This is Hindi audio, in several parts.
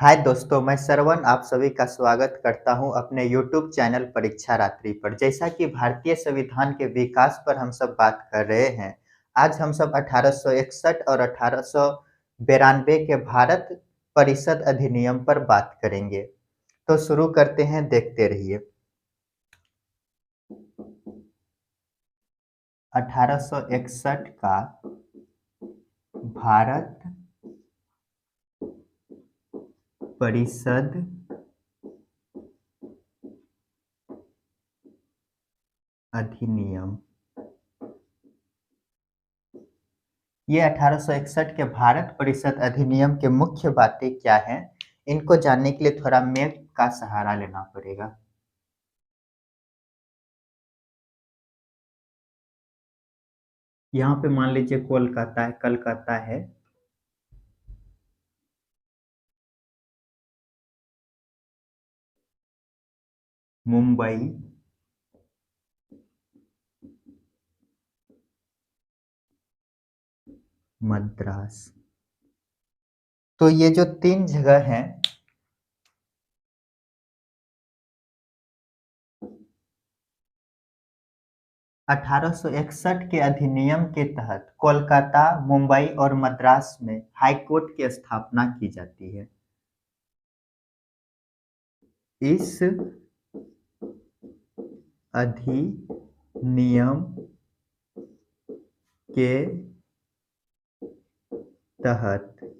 हाय दोस्तों, मैं श्रवण आप सभी का स्वागत करता हूं अपने YouTube चैनल परीक्षा रात्रि पर। जैसा कि भारतीय संविधान के विकास पर हम सब बात कर रहे हैं, आज हम सब 1861 और 1892 के भारत परिषद अधिनियम पर बात करेंगे। तो शुरू करते हैं, देखते रहिए। 1861 का भारत परिषद अधिनियम। ये 1861 के भारत परिषद अधिनियम के मुख्य बातें क्या हैं, इनको जानने के लिए थोड़ा मैप का सहारा लेना पड़ेगा। यहाँ पे मान लीजिए कोलकाता है, कलकत्ता है। मुंबई, मद्रास। तो ये जो तीन जगह हैं, 1861 के अधिनियम के तहत कोलकाता, मुंबई और मद्रास में हाई कोर्ट की स्थापना की जाती है। इस अधिनियम के तहत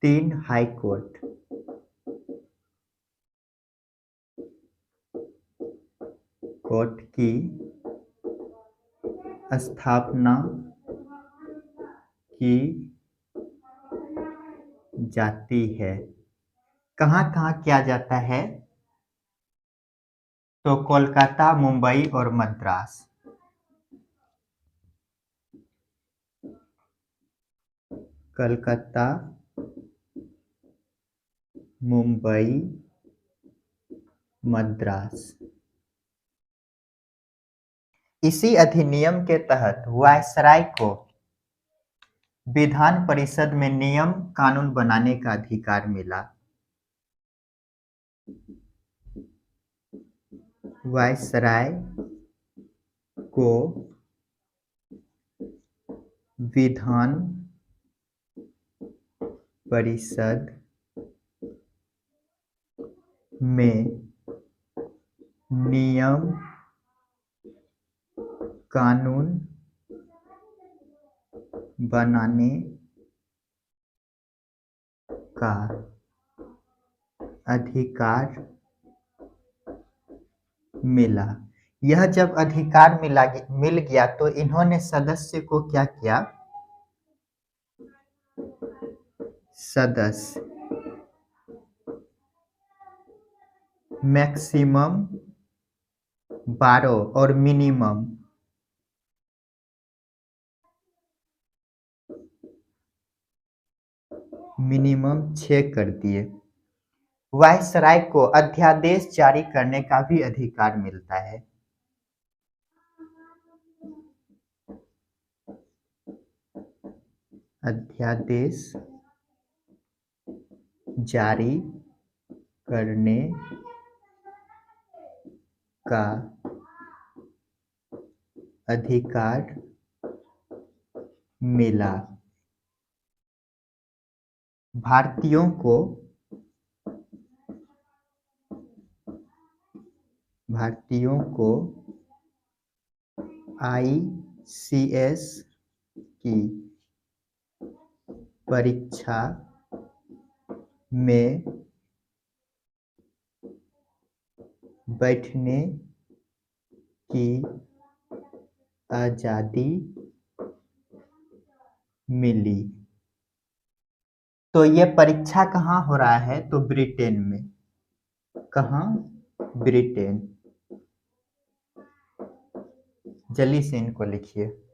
तीन हाई कोर्ट की स्थापना की जाती है। कहाँ-कहाँ किया जाता है? तो कोलकाता, मुंबई और मद्रास। कलकत्ता, मुंबई, मद्रास। इसी अधिनियम के तहत वायसराय को विधान परिषद में नियम कानून बनाने का अधिकार मिला। वायसराय को विधान परिषद में नियम कानून बनाने का अधिकार मिला। यह जब अधिकार मिल गया तो इन्होंने सदस्य को क्या किया? सदस्य मैक्सिमम 12 और मिनिमम 6 कर दिए। वायसराय को अध्यादेश जारी करने का भी अधिकार मिलता है। अध्यादेश जारी करने का अधिकार मिला। भारतीयों को ICS की परीक्षा में बैठने की आजादी मिली। तो ये परीक्षा कहाँ हो रहा है? तो ब्रिटेन में। कहाँ? ब्रिटेन। जल्दी से इनको लिखिए।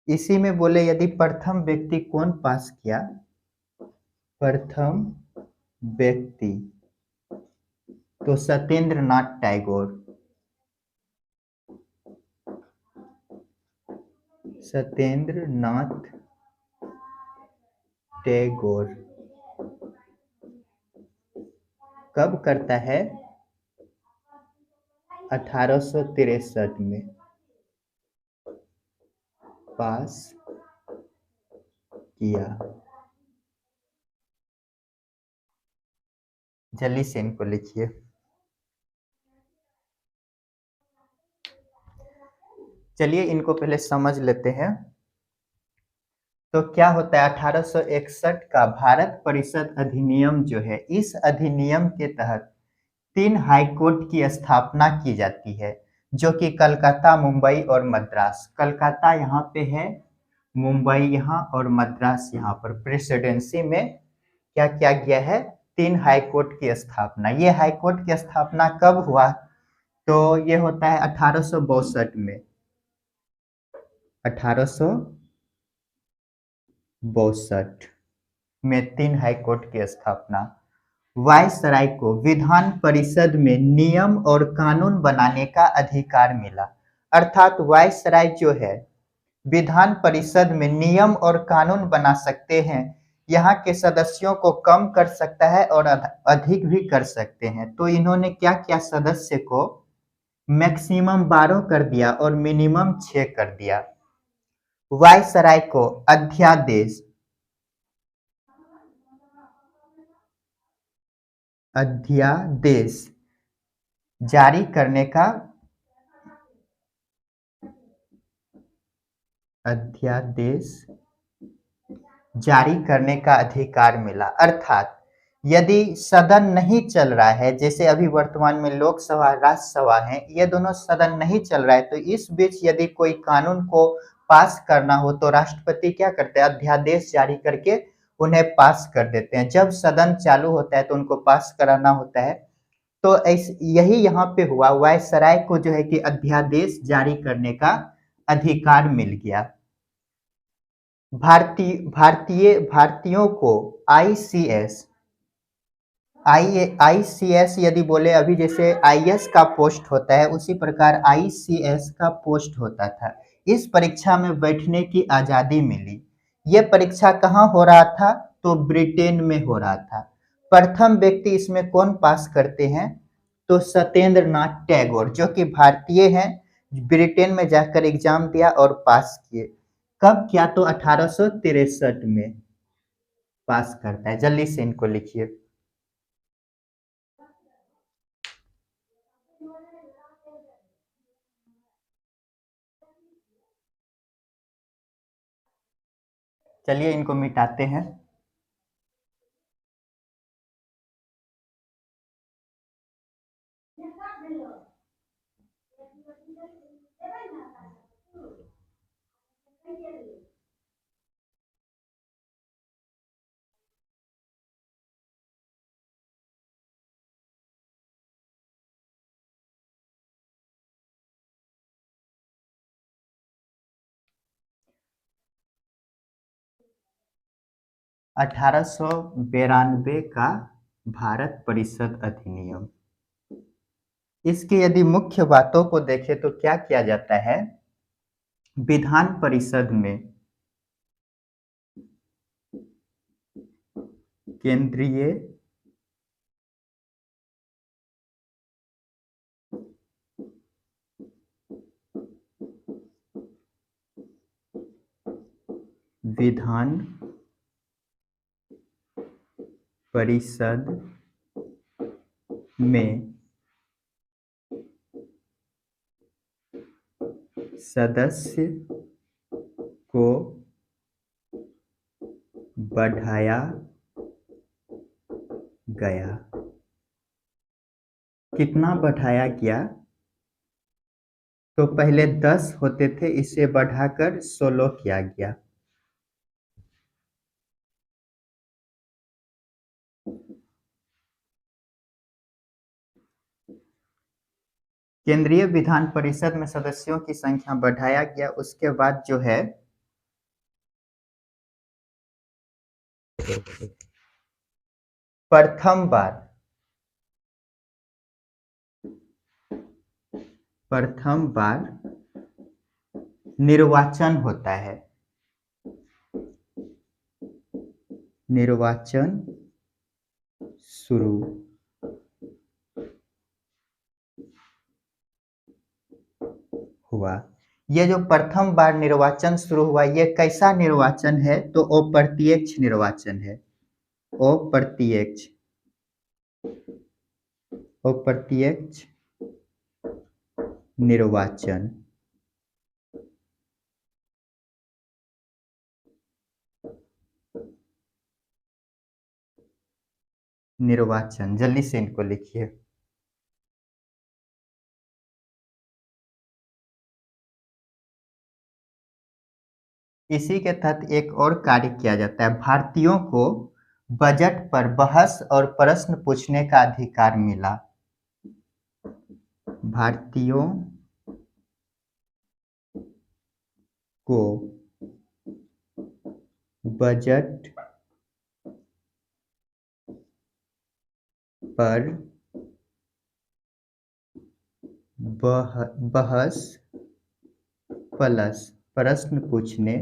इसी में बोले यदि प्रथम व्यक्ति कौन पास किया? प्रथम व्यक्ति तो सत्येंद्र नाथ टैगोर। सत्येंद्र नाथ टैगोर कब करता है? 1863 में पास किया। जल्दी से इनको लिखिए। चलिए इनको पहले समझ लेते हैं। तो क्या होता है 1861 का भारत परिषद अधिनियम जो है, इस अधिनियम के तहत 3 हाई कोर्ट की स्थापना की जाती है, जो कि कलकत्ता, मुंबई और मद्रास। कलकत्ता यहाँ पे है, मुंबई यहाँ और मद्रास यहाँ पर प्रेसिडेंसी में क्या किया गया है? 3 हाई कोर्ट की स्थापना। ये हाई कोर्ट की स्थापना कब हुआ? तो ये होता है 1862 में। 1862 में 3 हाई कोर्ट की स्थापना। वायसराय को विधान परिषद में नियम और कानून बनाने का अधिकार मिला। अर्थात वायसराय जो है विधान परिषद में नियम और कानून बना सकते हैं। यहाँ के सदस्यों को कम कर सकता है और अधिक भी कर सकते हैं। तो इन्होंने क्या किया? सदस्य को मैक्सिमम 12 कर दिया और मिनिमम 6 कर दिया। वायसराय को अध्यादेश जारी करने का अधिकार मिला। अर्थात यदि सदन नहीं चल रहा है, जैसे अभी वर्तमान में लोकसभा राज्यसभा है, ये दोनों सदन नहीं चल रहा है, तो इस बीच यदि कोई कानून को पास करना हो तो राष्ट्रपति क्या करते हैं? अध्यादेश जारी करके उन्हें पास कर देते हैं। जब सदन चालू होता है तो उनको पास कराना होता है। तो यही यहाँ पे हुआ, वायसराय को जो है कि अध्यादेश जारी करने का अधिकार मिल गया। भारतीयों को आईसीएस आईसीएस यदि बोले, अभी जैसे आईएएस का पोस्ट होता है उसी प्रकार आईसीएस का पोस्ट होता था। इस परीक्षा में बैठने की आजादी मिली। यह परीक्षा कहाँ हो रहा था? तो ब्रिटेन में हो रहा था। प्रथम व्यक्ति इसमें कौन पास करते हैं? तो सत्येंद्र नाथ टैगोर, जो कि भारतीय हैं, ब्रिटेन में जाकर एग्जाम दिया और पास किए। कब किया? तो 1863 में पास करता है। जल्दी से इनको लिखिए। चलिए इनको मिटाते हैं। अठारह सौ बेरानवे का भारत परिषद अधिनियम। इसकी यदि मुख्य बातों को देखें तो क्या किया जाता है? विधान परिषद में केंद्रीय विधान परिषद में सदस्य को बढ़ाया गया। कितना बढ़ाया गया? तो पहले 10 होते थे, इसे बढ़ाकर 16 किया गया। केंद्रीय विधान परिषद में सदस्यों की संख्या बढ़ाया गया। उसके बाद जो है प्रथम बार निर्वाचन होता है। निर्वाचन शुरू हुआ। ये जो प्रथम बार निर्वाचन शुरू हुआ, ये कैसा निर्वाचन है? तो अप्रत्यक्ष निर्वाचन है। अप्रत्यक्ष अप्रत्यक्ष निर्वाचन। निर्वाचन जल्दी से इनको लिखिए। इसी के तहत एक और कार्य किया जाता है। भारतीयों को बजट पर बहस और प्रश्न पूछने का अधिकार मिला। भारतीयों को बजट पर बहस प्लस प्रश्न पूछने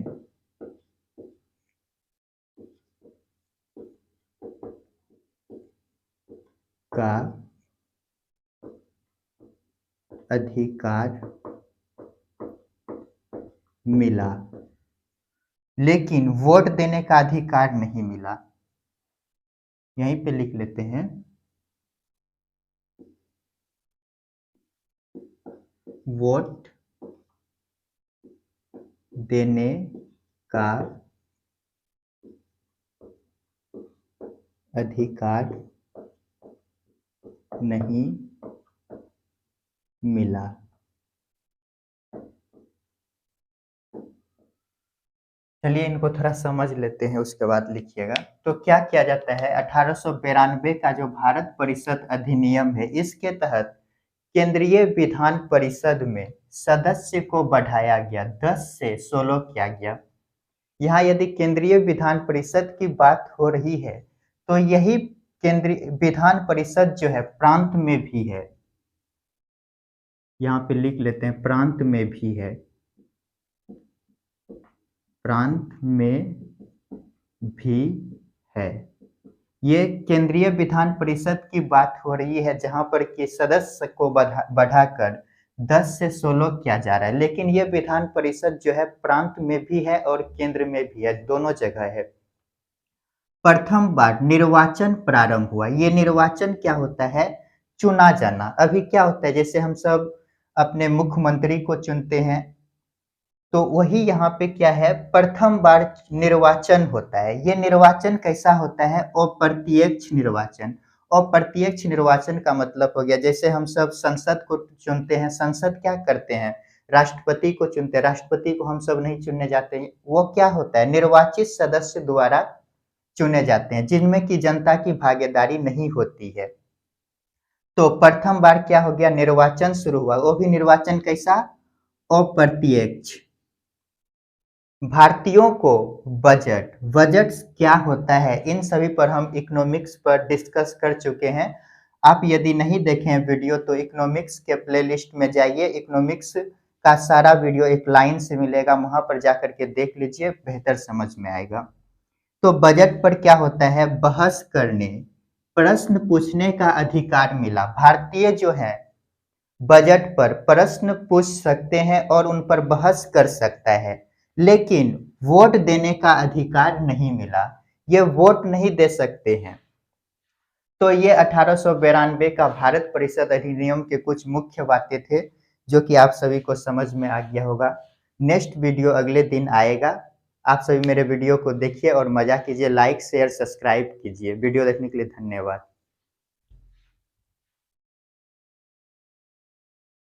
का अधिकार मिला, लेकिन वोट देने का अधिकार नहीं मिला। यहीं पे लिख लेते हैं, वोट देने का अधिकार नहीं मिला। चलिए इनको थोड़ा समझ लेते हैं, उसके बाद लिखिएगा। तो क्या किया जाता है, 1892 का जो भारत परिषद अधिनियम है, इसके तहत केंद्रीय विधान परिषद में सदस्य को बढ़ाया गया, 10 से 16 किया गया। यहाँ यदि केंद्रीय विधान परिषद की बात हो रही है, तो यही केंद्रीय विधान परिषद जो है प्रांत में भी है। यहाँ पे लिख लेते हैं, प्रांत में भी है। प्रांत में भी है। ये केंद्रीय विधान परिषद की बात हो रही है, जहां पर कि सदस्य को बढ़ाकर 10 से 16 किया जा रहा है। लेकिन ये विधान परिषद जो है प्रांत में भी है और केंद्र में भी है, दोनों जगह है। प्रथम बार निर्वाचन प्रारंभ हुआ। ये निर्वाचन क्या होता है? चुना जाना। अभी क्या होता है, जैसे हम सब अपने मुख्यमंत्री को चुनते हैं, तो वही यहाँ पे क्या है, प्रथम बार निर्वाचन होता है। ये निर्वाचन कैसा होता है? अप्रत्यक्ष निर्वाचन। अप्रत्यक्ष निर्वाचन का मतलब हो गया, जैसे हम सब संसद को चुनते हैं, संसद क्या करते हैं, राष्ट्रपति को चुनते हैं, राष्ट्रपति को हम सब नहीं चुनने जाते हैं। वो क्या होता है, निर्वाचित सदस्य द्वारा चुने जाते हैं, जिनमें की जनता की भागीदारी नहीं होती है। तो प्रथम बार क्या हो गया, निर्वाचन शुरू हुआ। वो भी निर्वाचन कैसा? अप्रत्यक्ष। भारतीयों को बजट क्या होता है, इन सभी पर हम इकोनॉमिक्स पर डिस्कस कर चुके हैं। आप यदि नहीं देखे हैं वीडियो, तो इकोनॉमिक्स के प्लेलिस्ट में जाइए, इकोनॉमिक्स का सारा वीडियो एक लाइन से मिलेगा, वहां पर जाकर के देख लीजिए, बेहतर समझ में आएगा। तो बजट पर क्या होता है, बहस करने, प्रश्न पूछने का अधिकार मिला। भारतीय जो है बजट पर प्रश्न पूछ सकते हैं और उन पर बहस कर सकता है, लेकिन वोट देने का अधिकार नहीं मिला। ये वोट नहीं दे सकते हैं। तो ये 1892 का भारत परिषद अधिनियम के कुछ मुख्य बातें थे, जो कि आप सभी को समझ में आ गया होगा। नेक्स्ट वीडियो अगले दिन आएगा। आप सभी मेरे वीडियो को देखिए और मजा कीजिए, लाइक शेयर सब्सक्राइब कीजिए। वीडियो देखने के लिए धन्यवाद।